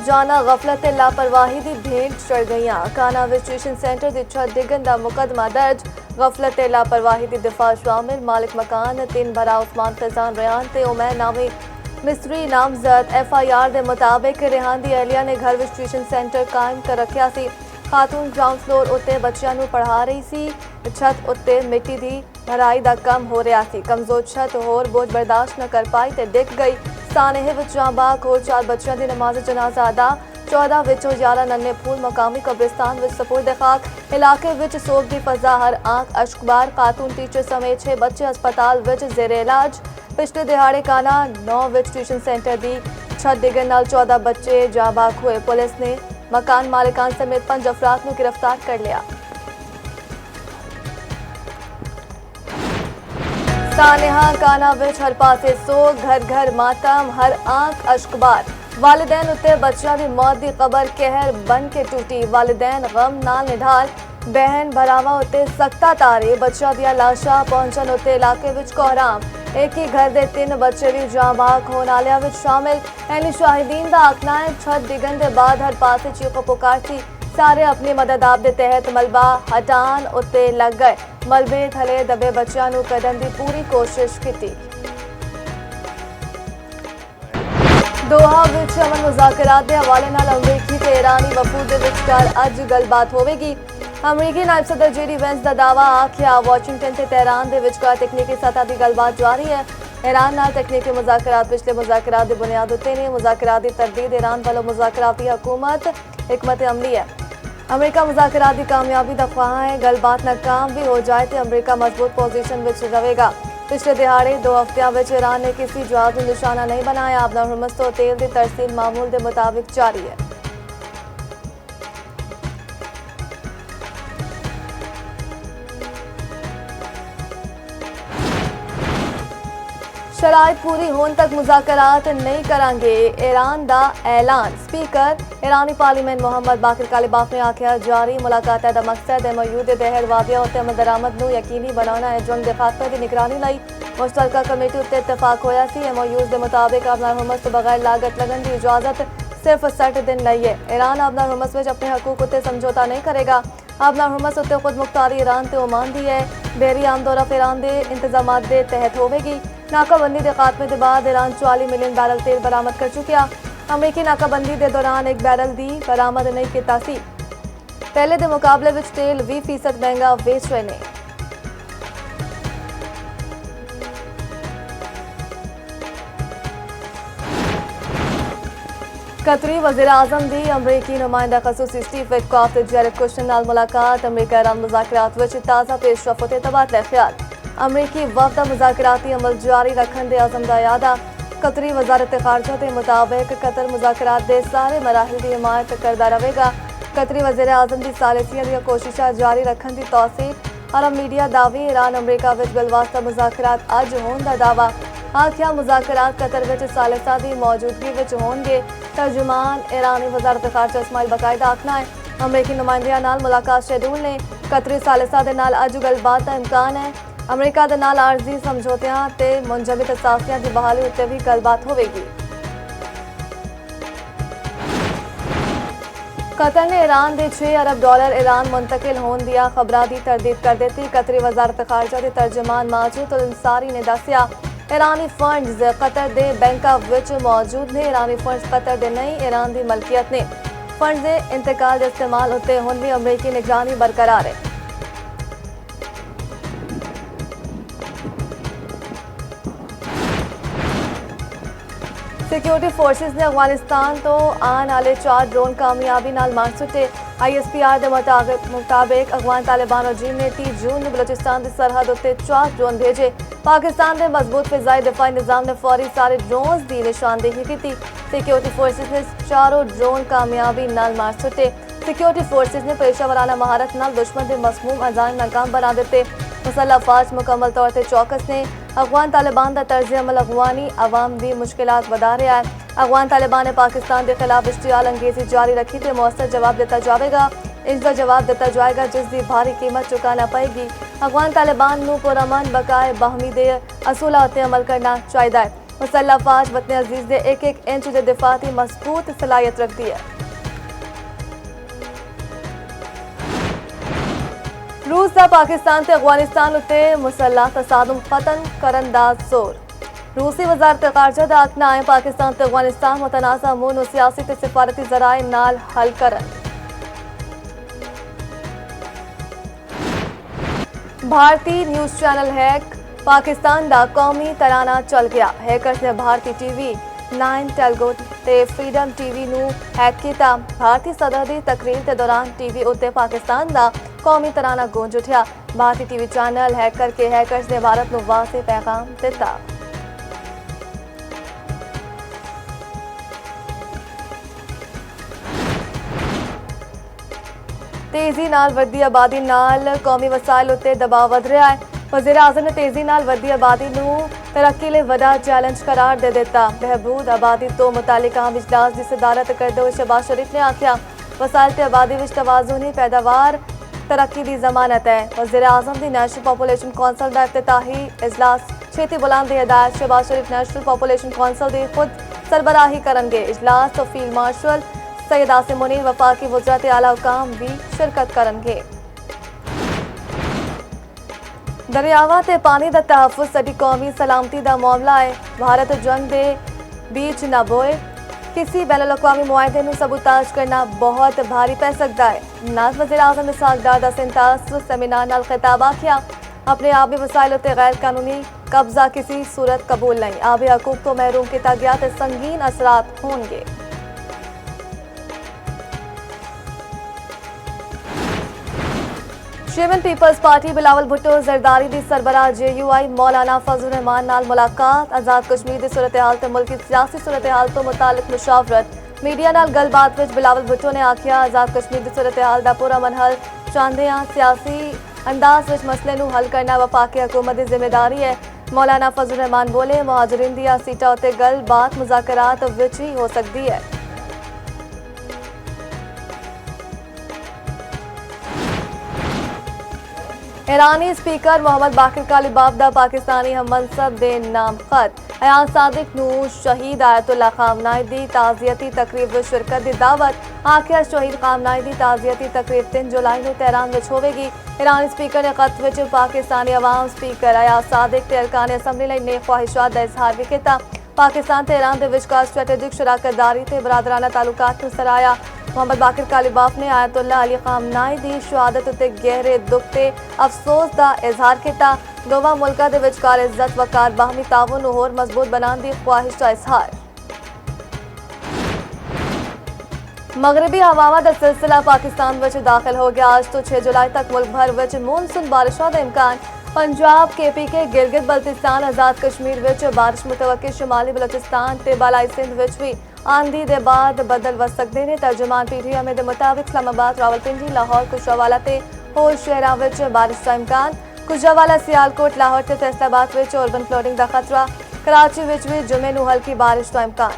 रोजाना गफलत लापरवाही की भेंट चढ़ गई। काना विस्ट्रेशन सेंटर की छत डिगन का मुकदमा दर्ज। गफलत लापरवाही की दिफा शामिल मालिक मकान तीन भरा उस्मान फैजान रेहान ते उमैर नामी मिस्त्री नामजद। FIR के मुताबिक रेहान की अहलिया ने घर विस्ट्रेशन सेंटर कायम कर रखा सी। खातून ग्राउंड फ्लोर उत्ते बच्चों को पढ़ा रही सी। छत उत्ते मिट्टी की भराई का काम हो रहा सी। कमजोर छत होर बोझ बर्दाश्त न कर पाई ते डिग गई। सानेहे विच जांबाग होर 4 बच्चों की नमाज जनाजा अदा। 14 विचों 11 नन्हे फूल मकामी कब्रिस्तान विच सपुर्द खाक। इलाके विच सोग की फजा हर आंख अश्कबार। खातून टीचर समेत 6 बच्चे अस्पताल विच जेरे इलाज। पिछले दिहाड़े काना 9 विच ट्यूशन सेंटर की छत डिगन नाल 14 बच्चे जांबाग हुए। पुलिस ने मकान मालिकान समेत 5 अफराद को गिरफ्तार कर लिया। सानेहा काना विच हर पासे सोग, घर घर मातम, हर आंख अश्कबार। वालिदैन उत्ते बच्चों की मौत की खबर कहर बन के टूटी। वालिदैन गम नाल निढाल। बहन भरावा उत्ते सख्ता तारे। बच्चों दियां लाशां पहुंचन उत्ते इलाके विच कोहराम। एक ही घर के 3 बच्चे भी जांबाग होने वालिया विच शामिल। एनी शाहिदीन का आखना है छत डिगन के बाद हर पासे चीखो पुकार थी। सारे अपनी मदद आप दे तहत मलबा हटान उत्ते लग गए। मलबे थले दबे बच्चों को कढण की पूरी कोशिश की। दोहा विच अमन मुज़ाकरात के हवाले नाल अमरीकी ते ईरानी वफूद दे विचकार अज गलबात होवेगी। अमरीकी नायब सदर JD Vance का दावा आखिया वाशिंगटन ते तेहरान के विचकार तकनीकी सतह की गलबात जारी है। ईरान नाल तकनीकी मुज़ाकरात पिछले मुज़ाकरात की बुनियाद उत्ते ने। मुज़ाकरात की तरदीद ईरान वालों मुज़ाकराती हुकूमत हिकमत अमली है। अमरीका मुज़ाकरात की कामयाबी का ख्वाह है। गलबात नाकाम भी हो जाए तो अमरीका मजबूत पोजीशन विच रहेगा। पिछले दिहाड़े 2 हफ्तियां विच ईरान ने किसी जवाब में निशाना नहीं बनाया। अपना हुर्मस तो तेल की तरसील मामूल के मुताबिक जारी है। शराइत पूरी होने तक मुज़ाकरात नहीं करांगे, ईरान का ऐलान। स्पीकर ईरानी पार्लीमेंट मोहम्मद बाकिर कालिबाफ ने आख्या जारी मुलाकात का मकसद MOU के तहत वादिया उत्ते अमल दरामद नूं यकीनी बनाना है। जंग के खात्मे की निगरानी लई मुश्तरका कमेटी उत्ते इत्तफाक होया सी। MOUs के मुताबिक अपना हुर्मस तो बगैर लागत लगन की इजाजत सिर्फ 60 दिन लई है। ईरान अपना हुर्मस विच अपने हकूक उत्ते समझौता नहीं करेगा। अपना हुर्मस उत्ते खुद मुख्तारी ईरान ते ओमान दी है। बहरी आमदोरफ ईरान के इंतजामात के तहत होवेगी। नाकाबंदी के खात्मे के बाद ईरान 40 मिलियन बैरल तेल बरामद कर चुकिया। अमरीकी नाकाबंदी के दौरान 1 बैरल दी बरामद नहीं किया सी। पहले के मुकाबले विच तेल 20% महंगा बेच रहे ने। कतरी वज़ीर आज़म की अमरीकी नुमाइंदा खसूसी स्टीव विटकॉफ ते जैरेड कुशनर नाल मुलाकात। अमरीका ईरान मुज़ाकरात विच ताज़ा पेशरफ ते तबादला ख्याल। अमरीकी वफद मुज़ाकराती अमल जारी रखने के अज़म का यादा। कतरी वजारत खारजा के मुताबिक कतर मुज़ाकरात के सारे मराहिल की हिमायत करता रहेगा। कतरी वज़ीर आज़म की सालिसियत दी कोशिशां जारी रखने की तौसीफ। अरब मीडिया दावी ईरान अमरीका विच बिलवास्ता मुज़ाकरात अज होने का दावा। आखिया मुज़ाकरात कतर विच सालिसा की मौजूदगी विच होंगे। तर्जुमान ईरानी वजारत खारजा इस्माइल बाकायदा आखना है अमरीकी नुमाइंदियां नाल मुलाकात शेड्यूल ने। कतरी सालिसा दे नाल अज गलबात का इम्कान है। अमरीका दे नाल आरजी समझौतियां ते मुंजमद असासियां की बहाली उत्ते भी गलबात होवेगी। कतर ने ईरान के $6 अरब ईरान मुंतकिल होने दिया खबरां की तरदीद कर दी। कतरी वजारत खारजा के तर्जमान माजिद उल अंसारी ने दस्सिया ईरानी फंड्स कतर के बैंकों विच मौजूद ने। ईरानी फंड्स कतर के नहीं ईरान की मलकियत ने। फंड्स के इंतकाल के इस्तेमाल उत्ते हुण भी अमरीकी निगरानी बरकरार है। सिक्योरिटी फोर्सेस ने अफगानिस्तान तो आने वाले 4 ड्रोन कामयाबी नाल मार सुटे। ISPR के मुताबिक अफगान तालिबान रजीम ने 30 जून में बलोचिस्तान की सरहद उत्ते 4 ड्रोन भेजे। पाकिस्तान के मजबूत फिजाई दिफाई निज़ाम ने फौरी सारे ड्रोन्स की निशानदेही की। सिक्योरिटी फोर्सेस ने 4 ड्रोन कामयाबी नाल मार सुटे। सिक्योरिटी फोर्सेस ने पेशावराना महारत नाल दुश्मन के मसमूम अजाइम नाकाम बना दिते। मुसल्ह अफवाज मुकम्मल तौर पर चौकस ने। अफगान तालिबान का तर्ज अमल अफगानी अवाम की मुश्किलात बढ़ा रहा है। अफगान तालिबान ने पाकिस्तान के खिलाफ इश्तियाल अंगेजी जारी रखी तो मौसर जवाब दिता जाएगा। इसका जवाब दिता जाएगा जिसकी भारी कीमत चुकाना पड़ेगी। अफगान तालिबान को पुरअमन बकाए बाहमी दे असूलात अमल करना चाहिए। मुसल्ला फौज वतन अजीज ने एक एक इंच के दिफाती मजबूत सलाहियत रख दी है। रूस का पाकिस्तान से अफगानिस्तान उत्ते मुसल्ला तसादुम खत्म करन दा जोर। रूसी वजारत खारजा का आखना है पाकिस्तान से अफगानिस्तान मुतनाज़ा अमून और सियासी ते सिफारती जराए नाल हल करन। भारतीय न्यूज़ चैनल हैक पाकिस्तान का कौमी तराना चल गया। हैकर्स ने भारतीय टीवी 9 टेलगो ते फ्रीडम टीवी नू हैक किया। भारतीय सरहदी तकरीर के दौरान टीवी उत्ते पाकिस्तान का कौमी तराना गूंज उठा। भारतीय टीवी चैनल हैक करके हैकर्स ने भारत नू वाज़ेह पैगाम दिता। तेजी नाल वधी आबादी नाल कौमी वसाइल उत्ते दबाव वध रहा है। वज़ीर आज़म ने तेजी नाल वधी आबादी नू तरक्की ले वड़ा चैलेंज करार दे दिता। बहबूद आबादी तो मुतालिक अहम इजलास की सदारत करते हुए शहबाज शरीफ ने आख्या वसाइल ते आबादी विच तवाज़ुनी पैदावार तरक्की की जमानत है। वज़ीर आज़म की नेशनल पॉपुलेशन कौंसल का इफ्तिताही इजलास छेती बुलाने की हिदायत। शहबाज शरीफ नेशनल पॉपुलेशन कौंसल की खुद सरबराही करेंगे। इजलास तो फील्ड मार्शल सैयद आसिम मुनीर वफाकी वज़रात आला हुकाम भी शिरकत करेंगे। दरियावां ते पानी का तहफ़्फ़ुज़ साडी कौमी सलामती का मामला है। भारत जंग के बीच न बोए किसी बैनुल अक़वामी मुआहदे नू सबूताज करना बहुत भारी पै सकता है। नाज़ वज़ीर आज़म इसहाक़ डार दा सिंतास सेमिनार नाल खिताब आख्या अपने आबी वसाइल उत्ते गैर कानूनी कब्जा किसी सूरत कबूल नहीं। आबी हकूक तो महरूम किया गया ते संगीन असरात होंगे। Chairman people's party Bilawal Bhutto Zardari दी सरबराह JUI मौलाना फजल रहमान नाल मुलाकात। आज़ाद कश्मीर की सूरत हाल ते मुल्क की सियासी सूरत हाल तो मुतालिक मुशावरत। मीडिया नाल गलबात विच बिलावल भुट्टो ने आख्या आज़ाद कश्मीर की सूरत हाल का पूरा मन हल चाहते हैं। सियासी अंदाज विच मसले नू हल करना वफाकी हुकूमत की जिम्मेदारी है। मौलाना फजल रहमान बोले मुहाजिरीन दी सीटा उत्ते गलबात मुज़ाकरात विच ही हो सकती है। ईरानी स्पीकर मोहम्मद बाकिर कालिबाफ दा पाकिस्तानी हम मनसब दे नाम खत। अयान सादिक नू शहीद आयतुल्ला खामनाई दी ताज़ियती तकरीब विच शिरकत दी दावत। आखिर शहीद खामनाई दी ताज़ियती तकरीब 3 जुलाई नू तेहरान विच होवेगी। ईरानी स्पीकर ने खत विच पाकिस्तानी अवाम स्पीकर अयान सादिक ते अरकान असम्बली लई नेक ख्वाहिशात दा इजहार भी किया। पाकिस्तान ते ईरान दे विचकार स्ट्रैटेजिक शराकतदारी ते बरादराना ताल्लुकात नू सराहया। मोहम्मद बाकिर कालिबाफ ने आयतुल्ला अली खामनाई दी शहादत उत्ते गहरे दुख ते अफसोस का इजहार किया। दोवां मुल्कां दे विचकार इज्जत वकार बाहमी ताउन नूं होर मजबूत बनाने की ख्वाहिश का इजहार। मगरबी हवावां दा सिलसिला पाकिस्तान विच दाखिल हो गया। आज तो 6 जुलाई तक मुल्क भर विच मानसून बारिशों का इम्कान। पंजाब KPK गिलगित बल्तिस्तान आज़ाद कश्मीर विच बारिश मुतवक्की। शुमाली बलोचिस्तान ते बालाई सिंध विच भी आंधी दे बाद बदल वस सकते हैं। तर्जुमान PTM के मुताबिक इस्लामाबाद रावलपिंडी लाहौर कुशावाला ते होर शहरां विच बारिश का इम्कान। कुशावाला सियालकोट लाहौर ते फैसलाबाद विच अर्बन फ्लडिंग का खतरा। कराची विच भी जुमे नूं हल्की बारिश का इम्कान।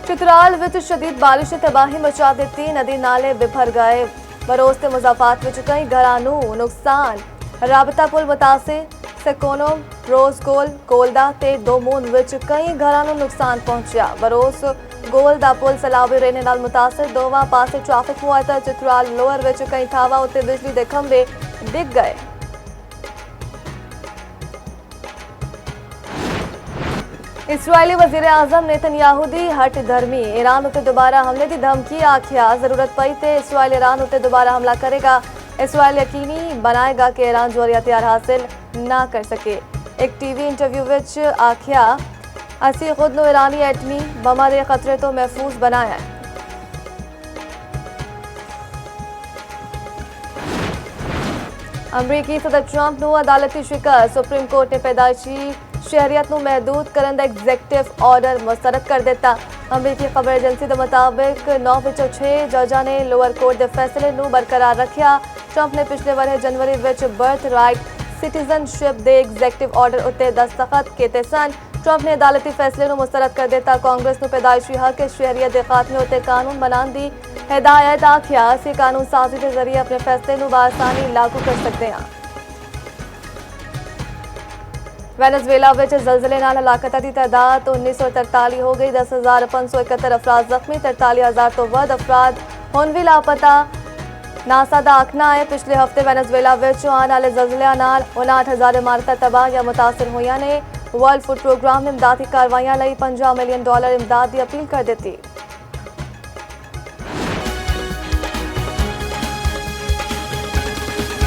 चित्राल विच शदीद बारिश ने तबाही मचा दी। नदी नाले बिफर गए। बरोज ते मुजाफात विच कई घरां नूं नुकसान। राबता पुल मुतासिर। सेकोनो रोज गोल गोलदा ते दोमून विच कई घरां नूं नुकसान पहुंचा। बरोज गोलदा पुल सैलाबी रहने नाल मुतासिर। दोवां पासे ट्रैफिक मुअत्तल। चित्राल लोअर विच कई थावां उत्ते बिजली दे खंभे डिग गए। इसराइली वज़ीर आज़म नेतन्याहू दी हट धर्मी। ईरान उत्ते दोबारा हमले की धमकी। आख्या जरूरत पई ते इसराइल ईरान उत्ते दोबारा हमला करेगा। इसराइल यकीनी बनाएगा कि ईरान जोहरी हथियार हासिल ना कर सके। एक TV इंटरव्यू विच आख्या असी खुद नूं ईरानी एटमी बमां दे खतरे तो महफूज बनाया है। अमरीकी सदर ट्रंप नूं अदालती शिकस्त। सुप्रीम कोर्ट ने पैदाइशी शहरियत नूं महदूद करन दा एग्जीक्यूटिव ऑर्डर मुस्तरद कर दिता। अमरीकी खबर एजेंसी के मुताबिक 9 विचों 6 जजां ने लोअर कोर्ट के फैसले नूं बरकरार रखा। ट्रंप ने पिछले वरे जनवरी विच बर्थ राइट सिटीजनशिप दे एग्जीक्यूटिव ऑर्डर उत्ते दस्तखत किए सन। ट्रंप ने अदालती फैसले नूं मुस्तरद कर दिता। कांग्रेस नूं पैदाइशी हक शहरियत के खात्मे उत्ते कानून बनाने की ਹਦਾਇਤ ਆਖਿਆ ਅਸੀਂ ਕਾਨੂੰਨ ਸਾਜ਼ੀ ਦੇ ਜ਼ਰੀਏ ਆਪਣੇ ਫੈਸਲੇ ਨੂੰ ਬਾਸਾਨੀ ਲਾਗੂ ਕਰ ਸਕਦੇ ਹਾਂ। ਵੈਨੇਜ਼ੁਏਲਾ ਵਿੱਚ ਜ਼ਲਜ਼ਲੇ ਨਾਲ ਹਲਾਕਤਾਂ ਦੀ ਤਾਦਾਦ 1943 ਹੋ ਗਈ। 10,571 ਅਫਰਾਦ ਜ਼ਖਮੀ, 43,000 ਤੋਂ ਵੱਧ ਅਫਰਾਦ ਹੁਣ ਵੀ ਲਾਪਤਾ। ਨਾਸਾ ਦਾ ਆਖਣਾ ਹੈ ਪਿਛਲੇ ਹਫ਼ਤੇ ਵੈਨੇਜ਼ੁਏਲਾ ਵਿੱਚ ਆਉਣ ਵਾਲੇ ਜ਼ਲਜ਼ਲਿਆਂ ਨਾਲ 59,000 ਇਮਾਰਤਾਂ ਤਬਾਹ ਜਾਂ ਮੁਤਾਸਰ ਹੋਈਆਂ ਨੇ। ਵਰਲਡ ਫੂਡ ਪ੍ਰੋਗਰਾਮ ਨੇ ਇਮਦਾਦੀ ਕਾਰਵਾਈਆਂ ਲਈ $50 ਮਿਲੀਅਨ ਇਮਦਾਦ ਦੀ ਅਪੀਲ ਕਰ ਦਿੱਤੀ।